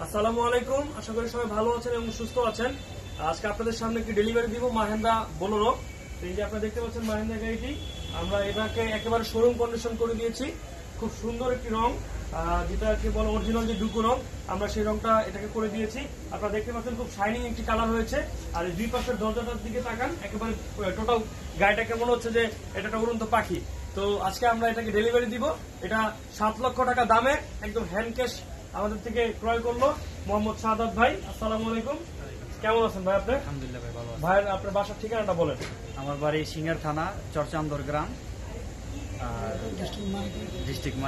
আসসালামু আলাইকুম, আশা করি সবাই ভালো আছেন এবং সুস্থ আছেন। আজকে আপনাদের সামনে একটি ডেলিভারি দিব মাহেন্দ্রা বোলেরো। এই যে আপনারা দেখতে পাচ্ছেন মাহেন্দ্রা গাড়িটি, আমরা এটাকে একেবারে শোরুম কন্ডিশন করে দিয়েছি। খুব সুন্দর একটি রং, যেটাকে বলে অরিজিনাল যে ডুকু রং, আমরা সেই রংটা এটাকে করে দিয়েছি। আপনারা দেখতে পাচ্ছেন খুব শাইনিং একটি কালার হয়েছে। আর এই দুই পাশের দরজাটার দিকে তাকান, একেবারে টোটাল গাড়িটাকে মনে হচ্ছে যে এটা একটা উড়ন্ত পাখি। তো আজকে আমরা এটাকে ডেলিভারি দিব। এটা 7 লক্ষ টাকা দামে একদম হ্যান্ড ক্যাশ আমাদের থেকে ক্রয় করলো মোহাম্মদ সাদাত ভাই। আসসালামু আলাইকুম, কেমন আছেন ভাই আপনি? আলহামদুলিল্লাহ ভাই, ভালো আছি। ভাইয়ের আপনার বাসার ঠিকানাটা বলেন। আমার বাড়ি সিঙ্গার থানা, চরচান্দর গ্রাম, ডিস্ট্রিক্ট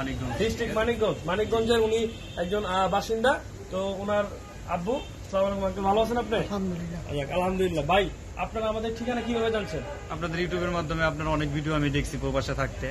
মানিকগঞ্জ। মানিকগঞ্জের উনি একজন বাসিন্দা। তো ওনার আব্বু। আসসালামু আলাইকুম আঙ্কেল, ভালো আছেন আপনি? আলহামদুলিল্লাহ। ভাই আপনারা আমাদের ঠিকানা কিভাবে জানছেন? আপনাদের ইউটিউবের মাধ্যমে আপনার অনেক ভিডিও আমি দেখছি প্রবাসে থাকতে।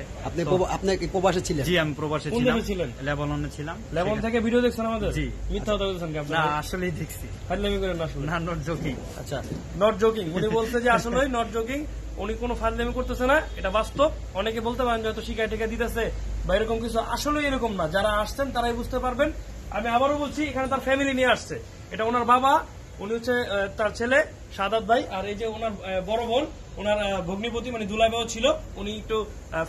আপনি কি প্রবাসে ছিলেন? জি, আমি প্রবাসে কোন দেশে ছিলেন? লেবাননে ছিলাম। লেবানন থেকে ভিডিও দেখছেন আমাদের? জি। মিথ্যা কথা বলছেন কি আপনি? না, আসলেই দেখছি। ফাজলামি করেন না আসলে? না, নট জোকিং। আচ্ছা, নট জোকিং। উনি বলছে যে আসলেই নট জোকিং, উনি কোনো ফাজলামি করতেছে না, এটা বাস্তব। অনেকে বলতে পারেন যে হয়তো শিকায় টিকা দিতেছে বা এরকম কিছু, আসলে এরকম না। যারা আসছেন তারাই বুঝতে পারবেন। আমি আবারও বলছি, এখানে তার ফ্যামিলি নিয়ে আসছে। এটা ওনার বাবা, উনি হচ্ছে তার ছেলে সাদাত ভাই, আর এই যে ওনার বড় বোন, ওনার ভগ্নিপতি মানে দুলাভাইও ছিল, উনি একটু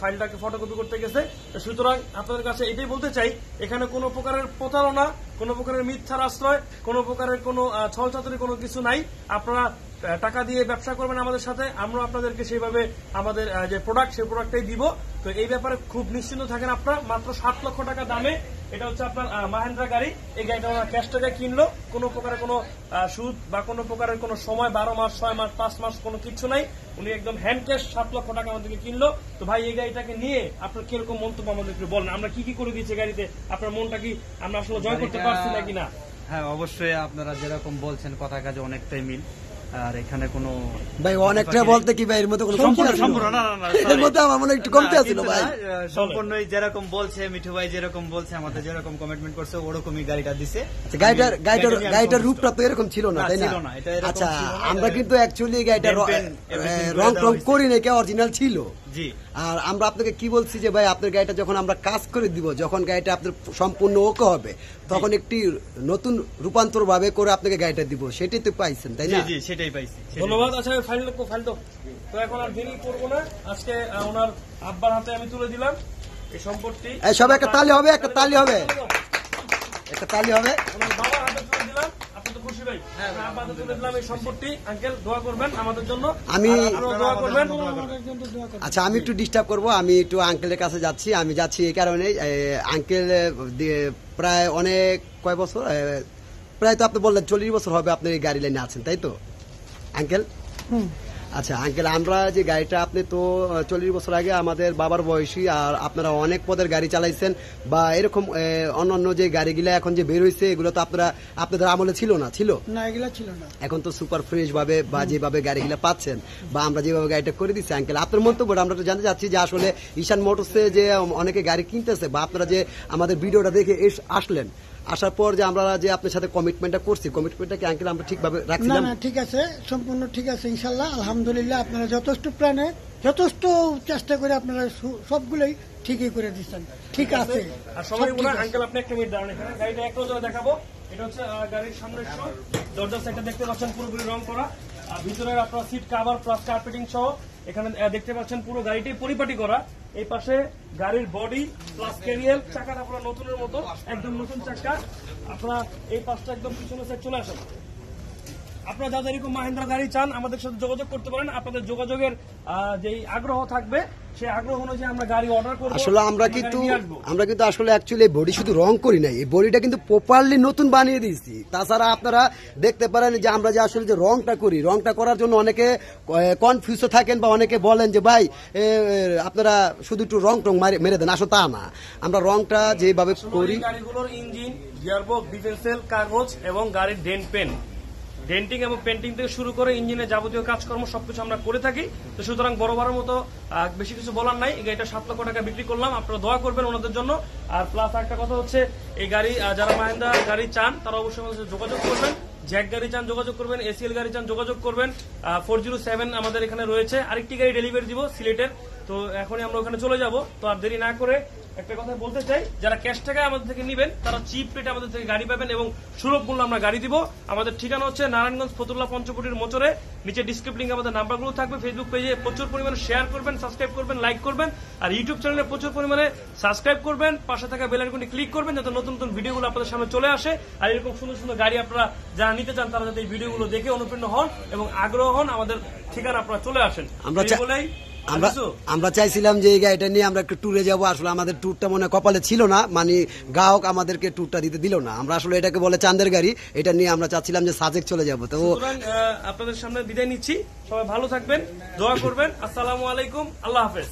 ফাইলটাকে ফটোকপি করতে গেছে। সুতরাং আপনাদের কাছে এটাই বলতে চাই, এখানে কোনো প্রকারের প্রতারণা, কোনো প্রকারের মিথ্যার আশ্রয়, কোনো প্রকারের কোনো ছলচাতুরি কোনো কিছু নাই। আপনারা টাকা দিয়ে ব্যবসা করবেন আমাদের সাথে, আমরা আপনাদেরকে সেইভাবে আমাদের যে প্রোডাক্ট, সেই প্রোডাক্টটাই দিব। তো এই ব্যাপারে খুব নিশ্চিন্ত থাকেন আপনারা। মাত্র 7 লক্ষ টাকা দামে এটা হচ্ছে আপনার মাহেন্দ্রা গাড়ি। এই গাড়িটা ওনার ক্যাশ টাকা কিনলো, কোনো প্রকারের কোনো সুদ বা কোনো প্রকারের কোনো সময় 12 মাস, 6 মাস, 5 মাস কোনো কিছু নাই। উনি একদম হ্যান্ড ক্যাশ 7 লক্ষ টাকা আমাদেরকে কিনলো। তো ভাই, এই গাড়িটাকে নিয়ে আপনার কিরকম মন্তব্য আমাদেরকে বলেন, আমরা কি কি করে দিয়েছি গাড়িতে, আপনার মনটা কি আমরা আসলে জয় করতে পারছি নাকি না? হ্যাঁ, অবশ্যই আপনারা যেরকম বলছেন কথা কাজে অনেকটাই মিল। আর এখানে কোনো ভাই অনেকটা বলতে কি ভাই, এর মধ্যে কোনো সম্পূর্ণ না, এর মধ্যে আমার মনে একটু কমতে আছিল ভাই। সম্পূর্ণই যেরকম বলছে মিঠু ভাই, যেরকম বলছে, আমাদের যেরকম কমিটমেন্ট করছে ওরকমই গাড়িটা দিছে। গাড়িটার রূপটা তো এরকম ছিল না, তাই না? আচ্ছা, আমরা কিন্তু অ্যাকচুয়ালি গাড়িটা রং করি না, কে অরিজিনাল ছিল। জি। আর আমরা আপনাকে কি বলছি যে ভাই, আপনার গাড়িটা যখন আমরা কাজ করে দিব, যখন গাড়িটা আপনার সম্পূর্ণ ওকে হবে, তখন একটি নতুন রূপান্তর ভাবে করে আপনাকে গাড়িটা দিব, সেটাই তো পাইছেন, তাই না? জি, সেটাই পাইছি। ধন্যবাদ। আচ্ছা, ফাইল তো তো এখন আর দেরি করবো না। আজকে ওনার আব্বার হাতে আমি তুলে দিলাম এই সম্পত্তি। সব একটা তালি হবে, একটা তালি হবে, একটা তালি হবে। ওনার বাবার হাতে তুলে দিলাম। আপনি তো খুশি ভাই? আব্বার হাতে তুলে দিলাম এই সম্পত্তি। আঙ্কেল দোয়া করবেন আমাদের জন্য, দোয়া করবেন। আচ্ছা, আমি একটু ডিস্টার্ব করবো, আমি একটু আঙ্কেলের কাছে যাচ্ছি। আমি যাচ্ছি এই কারণে, আঙ্কেল প্রায় অনেক কয় বছর, প্রায় তো আপনি বললেন 40 বছর হবে আপনার এই গাড়ি লাইনে আছেন, তাই তো আঙ্কেল? আচ্ছা আঙ্কেল, আমরা যে গাড়িটা, আপনি তো 40 বছর আগে আমাদের বাবার বয়সী, আর আপনারা অনেক পদের গাড়ি চালাইছেন, বা এরকম অন্যান্য যে গাড়িগুলা এখন যে বের হয়েছে, এগুলো তো আপনাদের আমলে ছিল না, ছিল না, এগুলা ছিল না। এখন তো সুপার ফ্রেশ ভাবে বা যেভাবে গাড়িগুলা পাচ্ছেন, বা আমরা যেভাবে গাড়িটা করে দিচ্ছি, আঙ্কেল আপনার মন্তব্যটা আমরা জানতে চাচ্ছি যে আসলে ঈশান মোটরসে যে অনেকে গাড়ি কিনতেছে, বা আপনারা যে আমাদের ভিডিওটা দেখে আসলেন, আসার পর যে আমরা যে আপনার সাথে কমিটমেন্টটা করছি, কমিটমেন্টটা কি আঙ্কেল আমরা ঠিকভাবে রাখছিলাম? না, ঠিক আছে, সম্পূর্ণ ঠিক আছে ইনশাআল্লাহ, আলহামদুলিল্লাহ। আপনারা যথেষ্ট প্রাণে যথেষ্ট চেষ্টা করে আপনারা সবগুলোই ঠিকই করে দিচ্ছেন, ঠিক আছে। আর সবাই আঙ্কেল, আপনি একটা মিনিট দাঁড়ান, এখানে গাড়িটা এক নজরে দেখাবো। এটা হচ্ছে গাড়ির সামনের শো, দরজার সাইডটা দেখতে পাচ্ছেন পুরোপুরি রং করা, আর ভিতরের আপনার সিট কাভার প্লাস কার্পেটিং সহ এখানে দেখতে পাচ্ছেন পুরো গাড়িটি পরিপাটি করা। এই পাশে গাড়ির বডি প্লাস ক্যারিয়ার, চাকাটা পুরো নতুনের মতো, একদম নতুন চাকা। আপনারা এই পাশটা একদম পিছনে সাইড চলে আসেন। আপনারা যাদের এরকম মাহেন্দ্রা গাড়ি চান, আমাদের সাথে যোগাযোগ করতে পারেন। আপনাদের যোগাযোগের যে আগ্রহ থাকবে, সেই আগ্রহ অনুযায়ী আমরা গাড়ি অর্ডার করব। আসলে আমরা কিন্তু আসলে অ্যাকচুয়ালি বডি শুধু রং করি নাই, এই বডিটা কিন্তু প্রপারলি নতুন বানিয়ে দিয়েছি। তাছাড়া আপনারা দেখতে পারেন যে আমরা যে আসলে যে রংটা করি, রংটা করার জন্য অনেকে কনফিউজ থাকেন, বা অনেকে বলেন যে ভাই আপনারা শুধু একটু রং টং মেরে দেন, আসলে তা না। আমরা রংটা যেভাবে করি, গাড়িগুলোর ইঞ্জিন, গিয়ারবক্স, ডিফেন্সিয়াল কাগজ এবং গাড়ির ডেন্টিং এবং পেন্টিং থেকে শুরু করে ইঞ্জিনের যাবতীয় কাজকর্ম সবকিছু আমরা করে থাকি। তো সুতরাং বড় মতো বেশি কিছু বলার নাই। এই গাড়িটা 7 লক্ষ টাকা বিক্রি করলাম, আপনারা দোয়া করবেন ওনাদের জন্য। আর প্লাস একটা কথা হচ্ছে, এই গাড়ি যারা মাহেন্দ্রা গাড়ি চান তারা অবশ্যই আমাদের সাথে যোগাযোগ করবেন। জ্যাক গাড়ি চান যোগাযোগ করবেন, এসিএল গাড়ি চান যোগাযোগ করবেন। 407 আমাদের এখানে রয়েছে। আরেকটি গাড়ি ডেলিভারি দিব সিলেটের, তো এখনই আমরা ওখানে চলে যাব। তো আর দেরি না করে একটা কথা বলতে চাই, যারা ক্যাশ টাকায় আমাদের থেকে নেবেন তারা চিপ রেটে আমাদের থেকে গাড়ি পাবেন এবং সুলভ মূল্যে আমরা গাড়ি দিব। আমাদের ঠিকানা হচ্ছে নারায়ণগঞ্জ ফতুল্লাহ পঞ্চবটির মোচরে। নিচে ডিসক্রিপশনে আমাদের নাম্বারগুলো থাকবে। ফেসবুক পেজে প্রচুর পরিমাণে শেয়ার করবেন, সাবস্ক্রাইব করবেন, লাইক করবেন, আর ইউটিউব চ্যানেলে প্রচুর পরিমাণে সাবস্ক্রাইব করবেন, পাশে থাকা বেল আইকনটি ক্লিক করবেন যাতে নতুন নতুন ভিডিওগুলো আপনাদের সামনে চলে আসে। আর এরকম সুন্দর সুন্দর গাড়ি আপনারা যারা নিতে চান তারা যাতে এই ভিডিওগুলো দেখে অনুপ্রাণিত হন এবং আগ্রহ হন, আমাদের ঠিকানা আপনারা চলে আসেন। আমরা চাইছিলাম যে এই গাড়িটা নিয়ে আমরা একটু ট্যুরে যাব, আসলে আমাদের ট্যুরটা মনে কপালে ছিল না, মানে গ্রাহক আমাদেরকে ট্যুরটা দিতে দিল না। আমরা আসলে এটাকে বলে চাঁদের গাড়ি, এটা নিয়ে আমরা চাচ্ছিলাম যে সাজেক চলে যাব। তো আপনাদের সামনে বিদায় নিচ্ছি, সবাই ভালো থাকবেন, দোয়া করবেন। আসসালামু আলাইকুম, আল্লাহ হাফেজ।